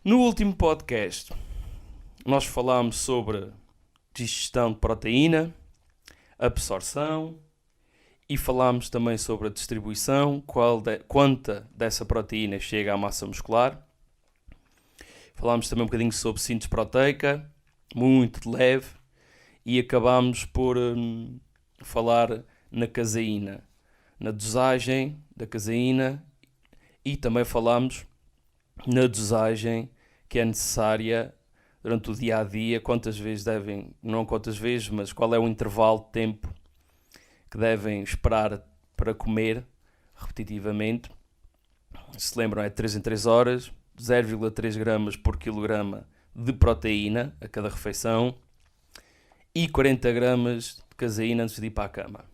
No último podcast, nós falámos sobre digestão de proteína, absorção e falámos também sobre a distribuição, quanta dessa proteína chega à massa muscular. Falámos também um bocadinho sobre síntese proteica, muito de leve, e acabámos por falar na caseína, na dosagem da caseína, e também falámos na dosagem que é necessária durante o dia a dia, não quantas vezes, mas qual é o intervalo de tempo que devem esperar para comer repetitivamente. Se lembram, é 3 em 3 horas, 0,3 gramas por quilograma de proteína a cada refeição e 40 gramas de caseína antes de ir para a cama.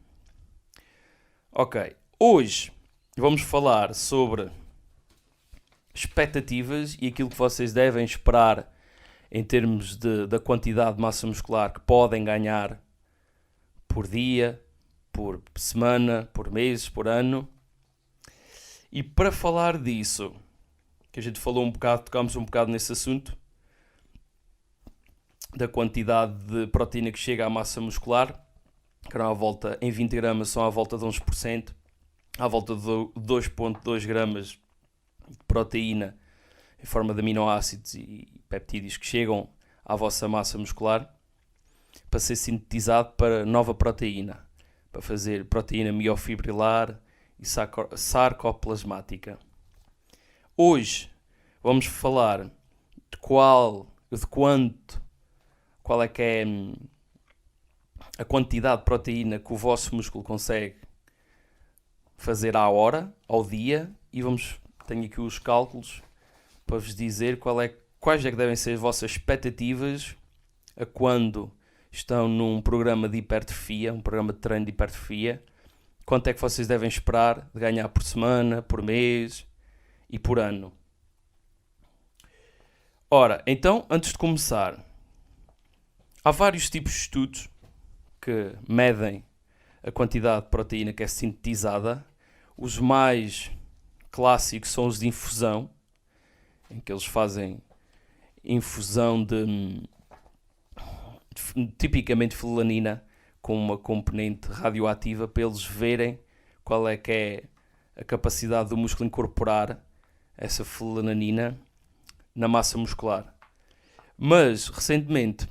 Ok, hoje vamos falar sobre expectativas e aquilo que vocês devem esperar em termos da quantidade de massa muscular que podem ganhar por dia, por semana, por mês, por ano. E para falar disso, que a gente falou um bocado, tocámos um bocado nesse assunto, da quantidade de proteína que chega à massa muscular, que eram em 20 gramas são à volta de 11%, à volta de 2,2 gramas de proteína em forma de aminoácidos e peptídeos que chegam à vossa massa muscular para ser sintetizado para nova proteína, para fazer proteína miofibrilar e sarcoplasmática. Hoje vamos falar de qual é que é a quantidade de proteína que o vosso músculo consegue fazer à hora, ao dia, e tenho aqui os cálculos para vos dizer quais é que devem ser as vossas expectativas a quando estão num programa de hipertrofia, um programa de treino de hipertrofia, quanto é que vocês devem esperar de ganhar por semana, por mês e por ano. Ora, então, antes de começar, há vários tipos de estudos que medem a quantidade de proteína que é sintetizada. Os mais clássicos são os de infusão, em que eles fazem infusão de tipicamente felanina com uma componente radioativa para eles verem qual é que é a capacidade do músculo incorporar essa felanina na massa muscular. Mas, recentemente,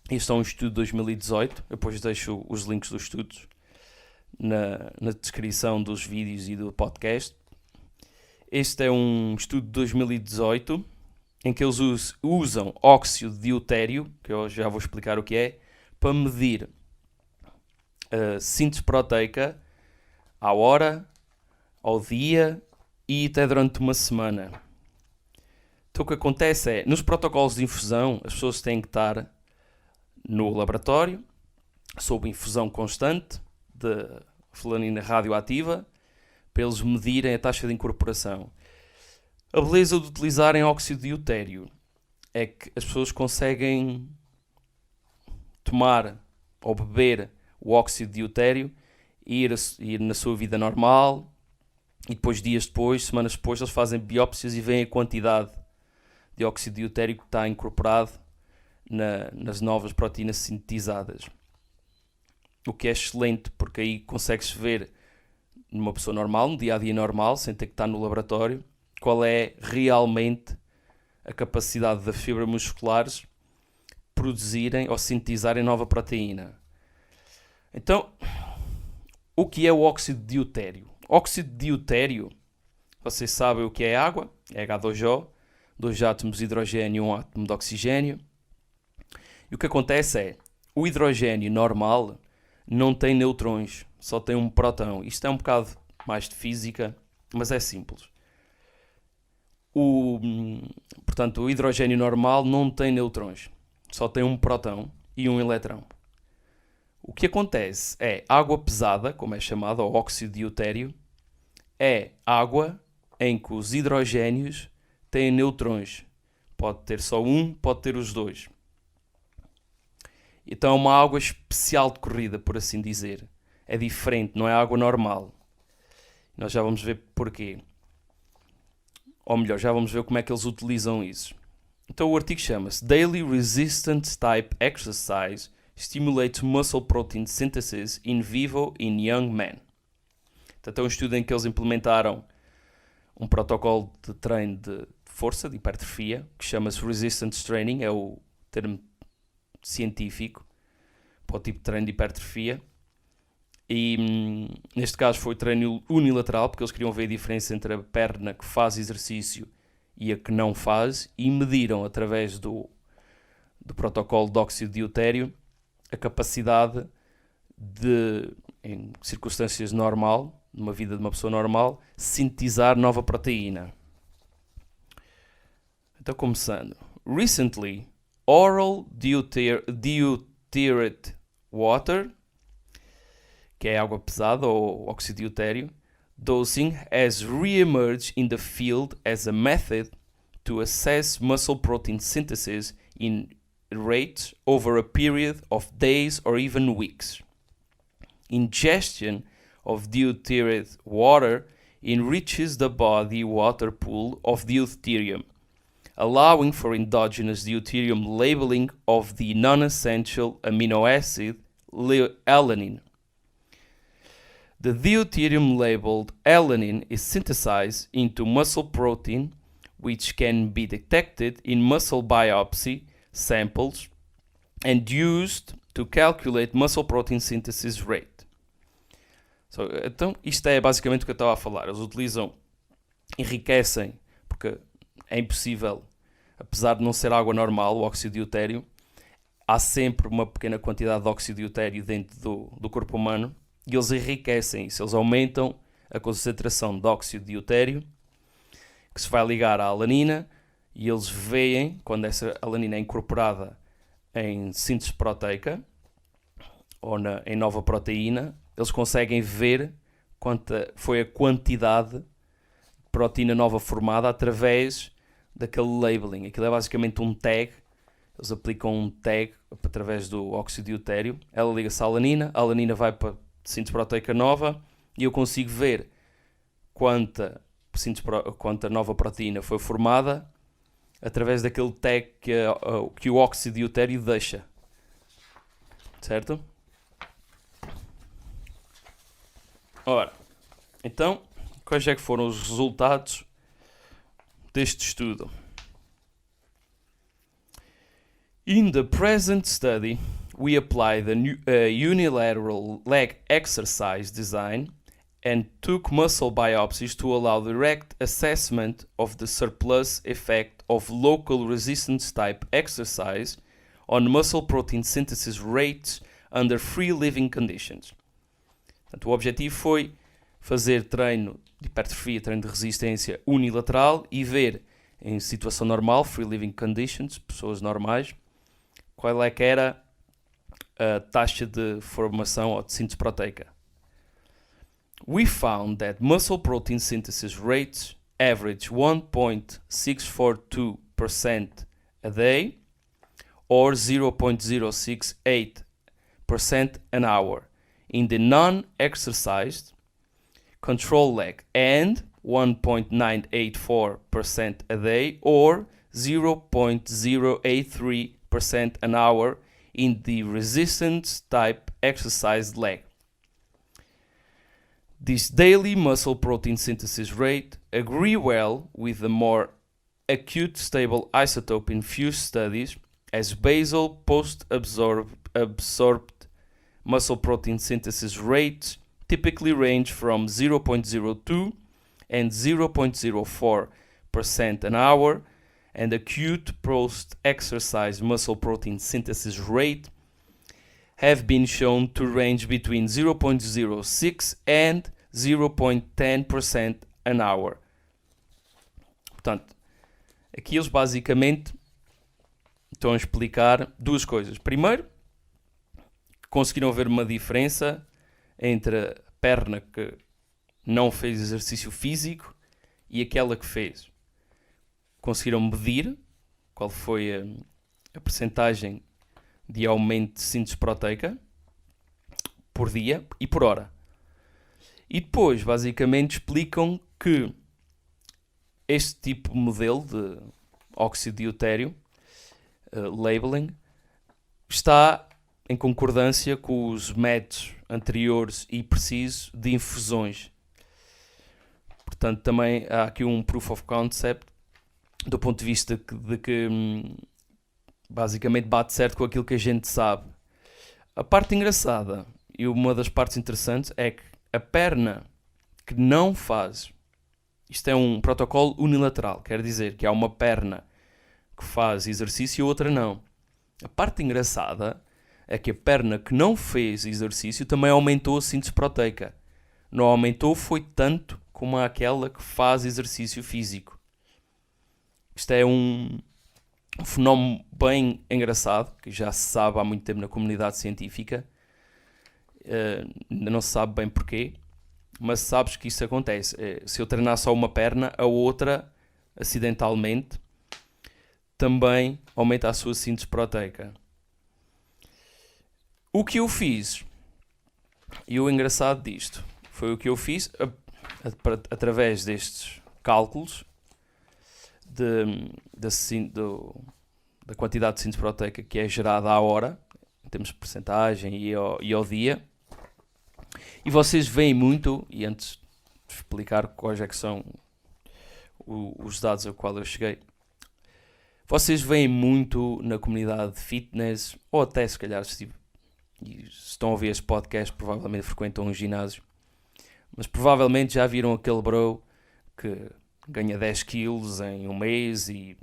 este é um estudo de 2018, depois deixo os links dos estudos na descrição dos vídeos e do podcast. Este é um estudo de 2018 em que eles usam óxido de deutério, que eu já vou explicar o que é, para medir a síntese proteica à hora, ao dia e até durante uma semana. Então o que acontece é, nos protocolos de infusão, as pessoas têm que estar no laboratório, sob infusão constante de felanina radioativa, para eles medirem a taxa de incorporação. A beleza de utilizarem óxido de deutério é que as pessoas conseguem tomar ou beber o óxido de deutério e ir na sua vida normal, e depois, dias depois, semanas depois, eles fazem biópsias e veem a quantidade de óxido de deutério que está incorporado nas novas proteínas sintetizadas. O que é excelente, porque aí consegue-se ver numa pessoa normal, no dia-a-dia normal, sem ter que estar no laboratório, qual é realmente a capacidade das fibras musculares produzirem ou sintetizarem nova proteína. Então, o que é o óxido de deutério? Óxido de deutério, vocês sabem o que é água, é H2O, 2 átomos de hidrogênio e 1 átomo de oxigênio. E o que acontece é, o hidrogênio normal não tem neutrões, só tem um próton. Isto é um bocado mais de física, mas é simples. Portanto, o hidrogênio normal não tem neutrões, só tem um próton e um elétrão. O que acontece é, água pesada, como é chamada, ou óxido de deutério, é água em que os hidrogénios têm neutrões. Pode ter só um, pode ter os dois. Então é uma água especial de corrida, por assim dizer. É diferente, não é água normal. Nós já vamos ver porquê. ou melhor, já vamos ver como é que eles utilizam isso. Então o artigo chama-se Daily Resistance Type Exercise Stimulates Muscle Protein Synthesis in Vivo in Young Men. Portanto, é um estudo em que eles implementaram um protocolo de treino de força, de hipertrofia, que chama-se Resistance Training, é o termo científico para o tipo de treino de hipertrofia. E neste caso foi treino unilateral, porque eles queriam ver a diferença entre a perna que faz exercício e a que não faz, e mediram através do protocolo de óxido de deutério a capacidade de, em circunstâncias normal, numa vida de uma pessoa normal, sintetizar nova proteína. Então, começando. Recently, oral deuterated water, que é água pesada ou óxido de deutério, dosing has re-emerged in the field as a method to assess muscle protein synthesis in rates over a period of days or even weeks. Ingestion of deuterated water enriches the body water pool of deuterium, allowing for endogenous deuterium labeling of the non-essential amino acid alanine. The deuterium-labeled alanine is synthesized into muscle protein, which can be detected in muscle biopsy samples and used to calculate muscle protein synthesis rate. Então, isto é basicamente o que eu estava a falar. Eles enriquecem, porque é impossível, apesar de não ser água normal, o óxido de deutério, há sempre uma pequena quantidade de óxido de deutério dentro do corpo humano, e eles enriquecem isso, eles aumentam a concentração de óxido de deutério, que se vai ligar à alanina, e eles veem, quando essa alanina é incorporada em síntese proteica, ou em nova proteína, eles conseguem ver quanta foi a quantidade de proteína nova formada através daquele labeling. Aquilo é basicamente um tag, eles aplicam um tag através do óxido de deutério, ela liga-se à alanina, a alanina vai para síntese proteica nova, e eu consigo ver quanta nova proteína foi formada através daquele tag que o óxido de deutério deixa. Certo? Ora, então, quais é que foram os resultados deste estudo? In the present study, we applied a unilateral leg exercise design and took muscle biopsies to allow direct assessment of the surplus effect of local resistance type exercise on muscle protein synthesis rates under free living conditions. Portanto, o objetivo foi fazer treino de hipertrofia, treino de resistência unilateral e ver em situação normal, free living conditions, pessoas normais, qual é que era a taxa de formação ou de síntese proteica. We found that muscle protein synthesis rates average 1.642% a day or 0.068% an hour in the non-exercised control leg and 1.984% a day or 0.083% an hour in the resistance type exercise leg. This daily muscle protein synthesis rate agree well with the more acute stable isotope infused studies as basal post-absorbed muscle protein synthesis rates typically range from 0.02 and 0.04% an hour, and acute post-exercise muscle protein synthesis rate have been shown to range between 0.06 and 0.10% an hour. Portanto, aqui eles basicamente estão a explicar duas coisas. Primeiro, conseguiram ver uma diferença entre a perna que não fez exercício físico e aquela que fez. Conseguiram medir qual foi a percentagem de aumento de síntese proteica por dia e por hora. E depois, basicamente, explicam que este tipo de modelo de óxido de deutério, labeling, está em concordância com os métodos anteriores e precisos de infusões. Portanto, também há aqui um proof of concept do ponto de vista de que basicamente bate certo com aquilo que a gente sabe. A parte engraçada e uma das partes interessantes é que a perna que não faz, isto é um protocolo unilateral, quer dizer que há uma perna que faz exercício e outra não. A parte engraçada é que a perna que não fez exercício também aumentou a síntese proteica. Não aumentou foi tanto como aquela que faz exercício físico. Isto é um fenómeno bem engraçado, que já se sabe há muito tempo na comunidade científica. Ainda não se sabe bem porquê, mas sabes que isso acontece. Se eu treinar só uma perna, a outra, acidentalmente, também aumenta a sua síntese proteica. O que eu fiz, e o engraçado disto, foi o que eu fiz através destes cálculos da quantidade de síntese proteica que é gerada à hora, em termos de percentagem e ao dia. E vocês veem muito, e antes de explicar quais é que são os dados a qual eu cheguei, vocês veem muito na comunidade de fitness, ou até se calhar se estão a ouvir este podcast, provavelmente frequentam um ginásio, mas provavelmente já viram aquele bro que ganha 10 quilos em um mês e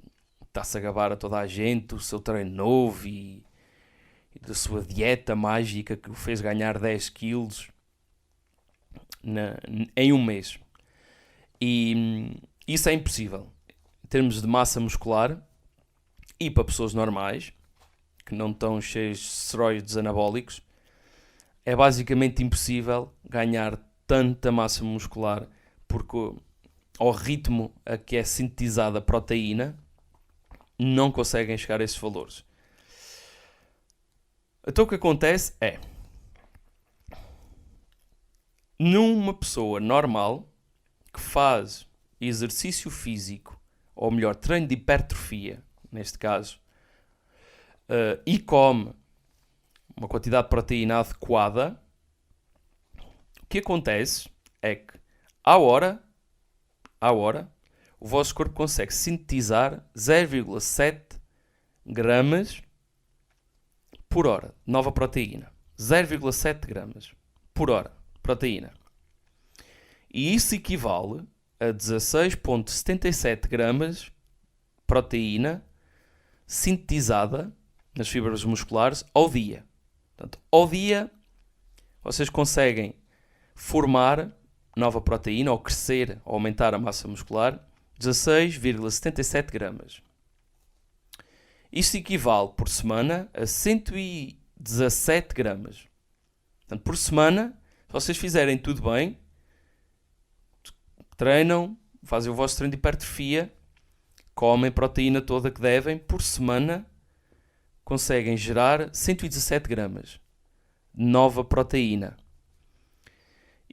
está-se a gabar a toda a gente o seu treino novo e da sua dieta mágica que o fez ganhar 10 quilos em um mês. E isso é impossível. Em termos de massa muscular e para pessoas normais, que não estão cheios de esteroides anabólicos, é basicamente impossível ganhar tanta massa muscular, porque ao ritmo a que é sintetizada a proteína, não conseguem chegar a esses valores. Então o que acontece é, numa pessoa normal que faz exercício físico, ou melhor, treino de hipertrofia, neste caso, e come uma quantidade de proteína adequada, o que acontece é que, à hora, o vosso corpo consegue sintetizar 0,7 gramas por hora de nova proteína. 0,7 gramas por hora de proteína. E isso equivale a 16,77 gramas de proteína sintetizada nas fibras musculares ao dia. Portanto, ao dia, vocês conseguem formar nova proteína, ou crescer, ou aumentar a massa muscular, 16,77 gramas. Isto equivale, por semana, a 117 gramas. Portanto, por semana, se vocês fizerem tudo bem, treinam, fazem o vosso treino de hipertrofia, comem a proteína toda que devem, por semana conseguem gerar 117 gramas de nova proteína.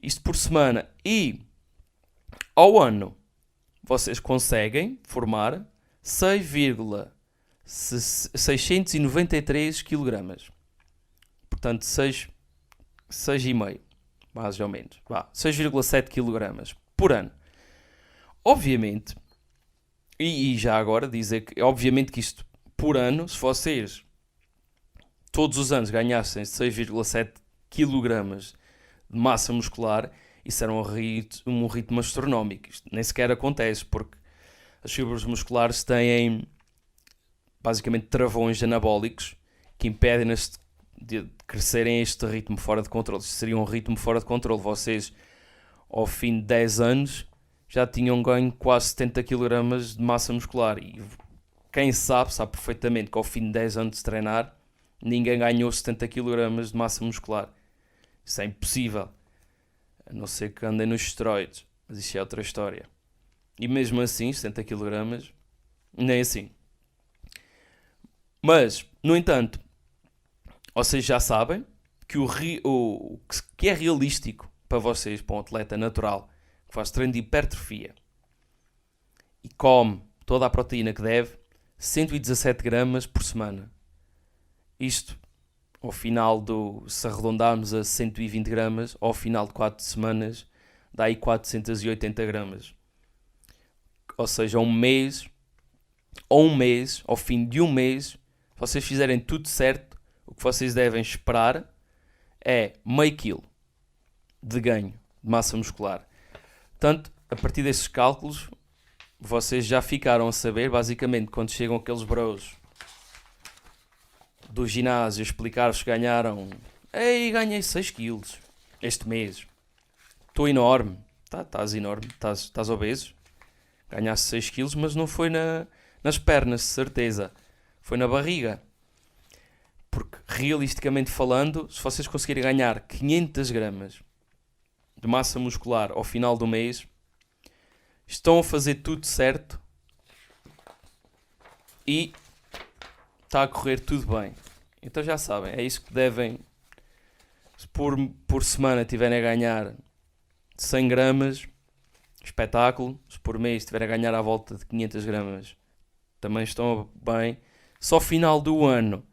Isto por semana. E ao ano vocês conseguem formar 6,693 kg. Portanto, 6,5, mais ou menos. 6,7 kg por ano. Obviamente, e já agora dizer que, obviamente que isto por ano, se vocês todos os anos ganhassem 6,7 kg de massa muscular, isso era um ritmo astronómico. Isto nem sequer acontece, porque as fibras musculares têm basicamente travões anabólicos que impedem-nas de crescerem a este ritmo fora de controle. Isto seria um ritmo fora de controle. Vocês, ao fim de 10 anos, já tinham ganho quase 70 kg de massa muscular. E quem sabe perfeitamente que ao fim de 10 anos de treinar, ninguém ganhou 70 kg de massa muscular. Isso é impossível. A não ser que andem nos esteroides. Mas isso é outra história. E mesmo assim, 70 kg, nem assim. Mas, no entanto, vocês já sabem que o que é realístico para vocês, para um atleta natural, que faz treino de hipertrofia, e come toda a proteína que deve, 117 gramas por semana. Isto, ao final se arredondarmos a 120 gramas, ao final de 4 semanas, dá aí 480 gramas. Ou seja, ao fim de um mês, se vocês fizerem tudo certo, o que vocês devem esperar é meio quilo de ganho de massa muscular. Portanto, a partir desses cálculos, vocês já ficaram a saber, basicamente, quando chegam aqueles bros do ginásio explicar-vos que ganharam, ganhei 6 quilos este mês, estou enorme, estás enorme, estás obeso, ganhaste 6 quilos, mas não foi nas pernas, de certeza, foi na barriga. Porque, realisticamente falando, se vocês conseguirem ganhar 500 gramas de massa muscular ao final do mês, estão a fazer tudo certo e está a correr tudo bem. Então já sabem, é isso que devem. Se por semana tiverem a ganhar 100 gramas, espetáculo. Se por mês estiverem a ganhar à volta de 500 gramas, também estão bem. Só ao final do ano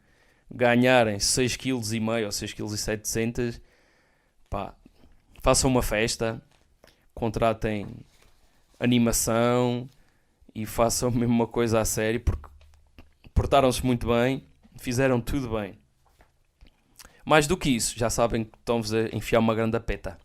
ganharem 6,5 kg ou 6,7 kg, pá, façam uma festa, contratem animação e façam mesmo uma coisa a sério, porque portaram-se muito bem, fizeram tudo bem. Mais do que isso, já sabem que estão-vos a enfiar uma grande peta.